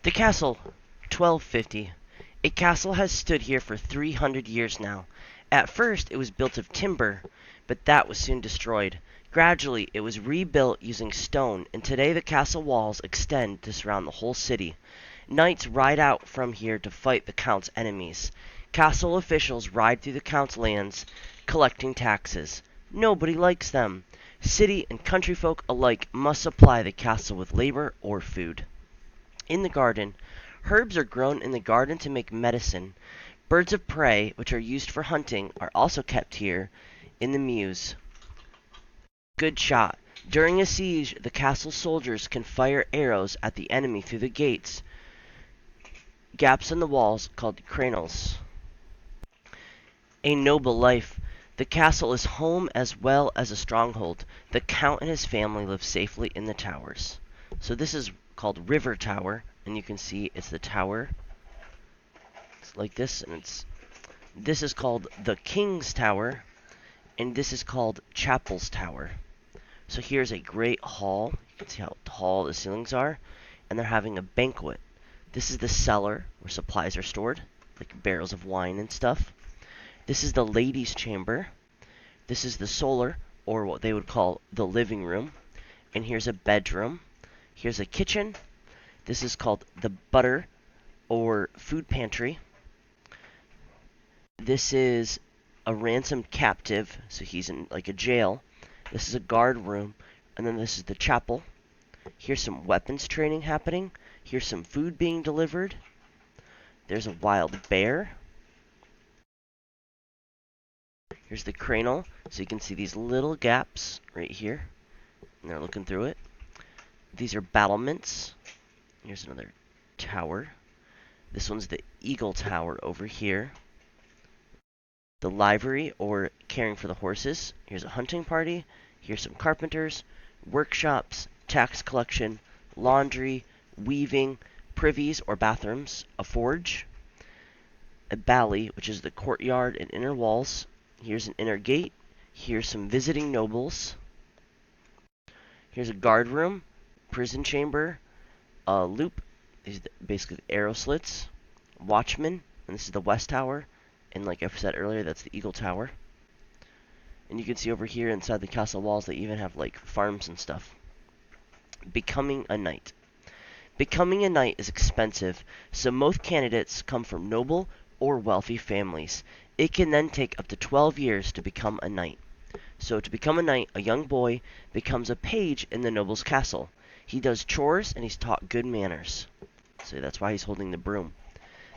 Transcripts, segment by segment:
The castle, 1250. A castle has stood here for 300 years now. At first it was built of timber, but that was soon destroyed. Gradually it was rebuilt using stone, and today the castle walls extend to surround the whole city. Knights ride out from here to fight the Count's enemies. Castle officials ride through the Count's lands, collecting taxes. Nobody likes them. City and country folk alike must supply the castle with labor or food. In the garden, herbs are grown in the garden to make medicine. Birds of prey, which are used for hunting, are also kept here in the mews. Good shot. During a siege, the castle soldiers can fire arrows at the enemy through the gates. Gaps in the walls called crenelles. A noble life. The castle is home as well as a stronghold. The Count and his family live safely in the towers. So this is called River Tower, and you can see it's the tower. It's like this, and this is called the King's Tower, and this is called Chapel's Tower. So here's a great hall. You can see how tall the ceilings are, and they're having a banquet. This is the cellar where supplies are stored, like barrels of wine and stuff. This is the ladies' chamber. This is the solar, or what they would call the living room. And here's a bedroom. Here's a kitchen. This is called the butter, or food pantry. This is a ransomed captive, so he's in like a jail. This is a guard room, and then this is the chapel. Here's some weapons training happening. Here's some food being delivered. There's a wild bear. Here's the crenelle, so you can see these little gaps right here, and they're looking through it. These are battlements. Here's another tower. This one's the Eagle Tower over here. The livery, or caring for the horses. Here's a hunting party. Here's some carpenters, workshops, tax collection, laundry, weaving, privies or bathrooms, a forge, a bailey, which is the courtyard and inner walls. Here's an inner gate. Here's some visiting nobles. Here's a guard room, prison chamber, a loop. These are basically the arrow slits. Watchman, and this is the West Tower. And like I said earlier, that's the Eagle Tower. And you can see over here inside the castle walls, they even have like farms and stuff. Becoming a knight. Becoming a knight is expensive, so most candidates come from noble or wealthy families. It can then take up to 12 years to become a knight. So to become a knight, a young boy becomes a page in the noble's castle. He does chores and he's taught good manners. So that's why he's holding the broom.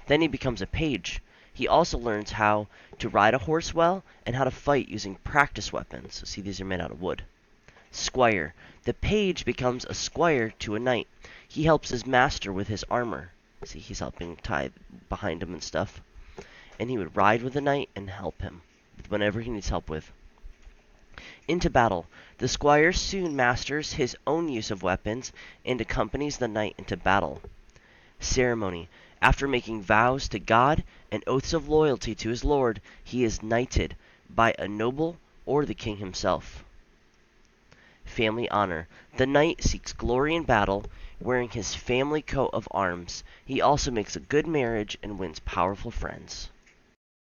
Then he becomes a page. He also learns how to ride a horse well and how to fight using practice weapons. So see, these are made out of wood. Squire. The page becomes a squire to a knight. He helps his master with his armor. See, he's helping tie behind him and stuff. And he would ride with the knight and help him with whatever he needs help with. Into battle. The squire soon masters his own use of weapons and accompanies the knight into battle. Ceremony. After making vows to God and oaths of loyalty to his lord, he is knighted by a noble or the king himself. Family honor. The knight seeks glory in battle, wearing his family coat of arms. He also makes a good marriage and wins powerful friends.